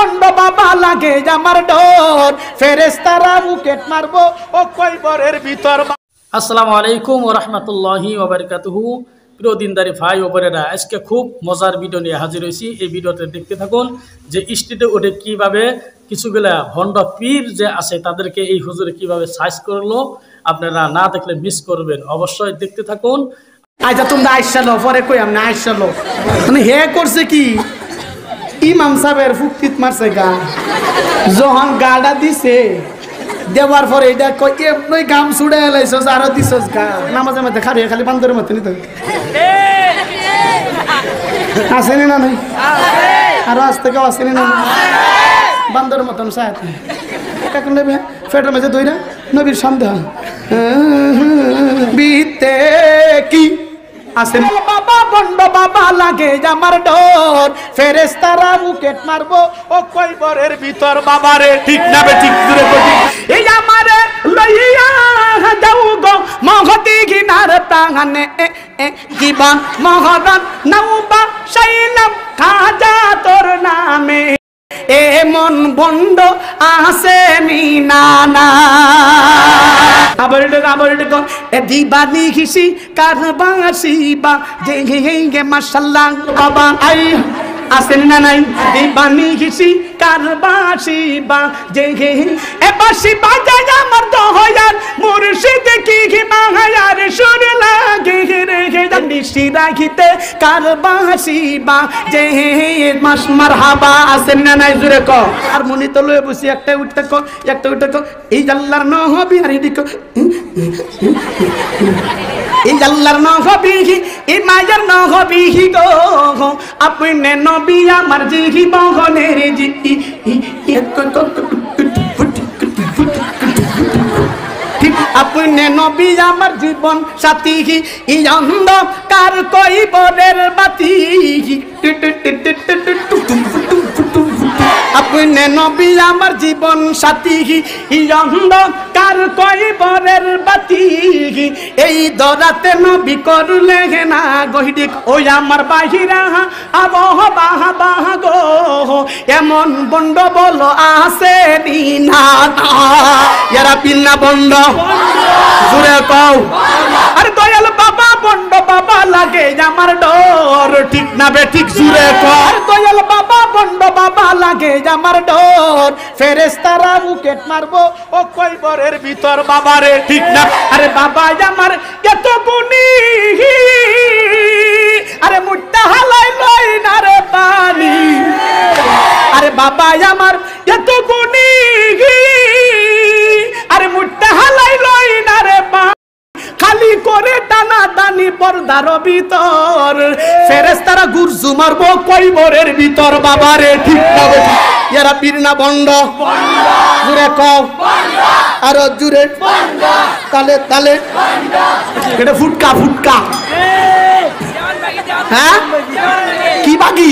Bond বাবা লাগে আমার ডর ফেরেশতারা বুকেট মারবো ও কয়বরের ভিতর। আসসালামু আলাইকুম ওয়া রাহমাতুল্লাহি ওয়া বারাকাতুহু। প্রিয় দিনদারি ভাই ও বোনেরা, আজকে খুব মজার ভিডিও নিয়ে হাজির হয়েছি। এই ভিডিওতে দেখতে থাকুন যে স্ট্রিটে উঠে কিভাবে কিছুগুলা ভণ্ড পীর যে আছে তাদেরকে এই হুজুরে কিভাবে সাইজ করলো। আপনারা না দেখলে মিস করবেন, অবশ্যই দেখতে থাকুন। আচ্ছা তোমরা আইসালো পরে কই আমি আইসালো মানে হে করছে কি ইমাম সাহেবের ফুক্তিত মারছে গা, যখন গাডা দিছে দেওয়ার পরে এটা কই এমনি গাম ছুড়ে এলাইছস আরো দিছস গা, নামাজে মধ্যে খাড়িয়ে খালি বান্দরের মতো নিতে আসেনি না নাই আরো আজ থেকে আসেনি না বান্দরের মতন সাথ এখন নেবে ফেটের মাঝে দইরা নবীর সন্দেহ বিতে কি আসেন বাবা বন্ড বাবা লাগে আমার ডর ফেরেশতারা বুকেট মারবো ও কয়বরের ভিতর বাবারে ঠিক না বে ঠিক জুরে কই এই আমারে লইয়া যাও গো মহতি গিনার প্রাণে কিবা মহরন নাউবা শাইলাম খাজা তোর নামে এমন বন্ড আসেনি না না আবার এ দিবানি হিসি কারবাসি বা যে গে মাশাআল্লাহ বাবা আই আসেন না নাই দিবানি হিসি কারবাসি বা যে গে এ বাসি বাজায় আমার দহয়ার মুর্শিদ কি মাহায়ার সুর লাগে রে গে নিশি রাখিতে কারবাসি বা যে মাস মারহাবা আসেন না নাই জুরে ক আর মনি তো লয়ে বসি একটা উঠতে ক একটা উঠতে ক এই আল্লাহর নবী আর এদিকে এই আল্লাহর নবী এই মায়ের নবী গো আপনি নবী আমার জি বহনের জি আপনি নবী আমার জীবন সাথী এই অন্ধকার কয়বরের বাতি আপনি নবী আমার জীবন সাথী এই অন্ধকার কয়বরের বাতি এই দরাতে নবী করলে না গহিদিক ওই আমার বাহিরা আবহ বাহা বাহ গো এমন বন্ড বলো আসে না এরা পিন্না বন্ড জুড়ে কও আর দয়াল বাবা বন্ড বাবা লাগে আমার ডর ঠিক না বে ঠিক জুড়ে কর দয়াল বাবা বন্ড বাবা লাগে আমার ডর ফেরেশতারা বুকেট মারবো ও কয়বরের ভিতর বাবারে ঠিক না আরে বাবা আমার এত গুণী আরে মুট্টা হালাই লই না রে পানি আরে বাবা আমার এত গুণী আরে মুট্টা হালাই লই না রে পানি খালি করে টানা টানি পর্দার ভিতর ফেরেশতারা গুরজু মারবো কয়বরের ভিতর বাবারে ঠিক না এরা পীর না বন্ড জুরে কও আরো জুরে তালে তালে এটা ফুটকা ফুটকা হ্যাঁ কি বাকি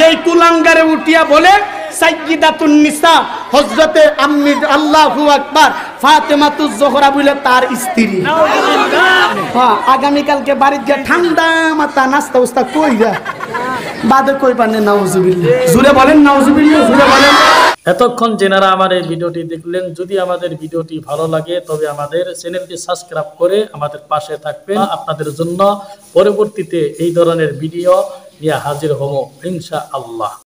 এই কুলাঙ্গারে উঠিয়া বলে সাইয়্যিদাতুন নিসা হযরতে আম্মি আল্লাহু আকবার ফাতেমাতুজ জোহরা বলে তার স্ত্রী। হ্যাঁ আগামী কালকে বাড়িতে গিয়ে ঠান্ডা মাথা নাস্তা উস্তা কইরা বাদে কই পানে নাউজুবিল্লাহ জুরে বলেন নাউজুবিল্লাহ জুরে বলেন। এতক্ষণ যেনারা আমার এই ভিডিওটি দেখলেন, যদি আমাদের ভিডিওটি ভালো লাগে তবে আমাদের চ্যানেলটি সাবস্ক্রাইব করে আমাদের পাশে থাকবেন। আপনাদের জন্য পরবর্তীতে এই ধরনের ভিডিও নিয়ে হাজির হব ইনশাআল্লাহ।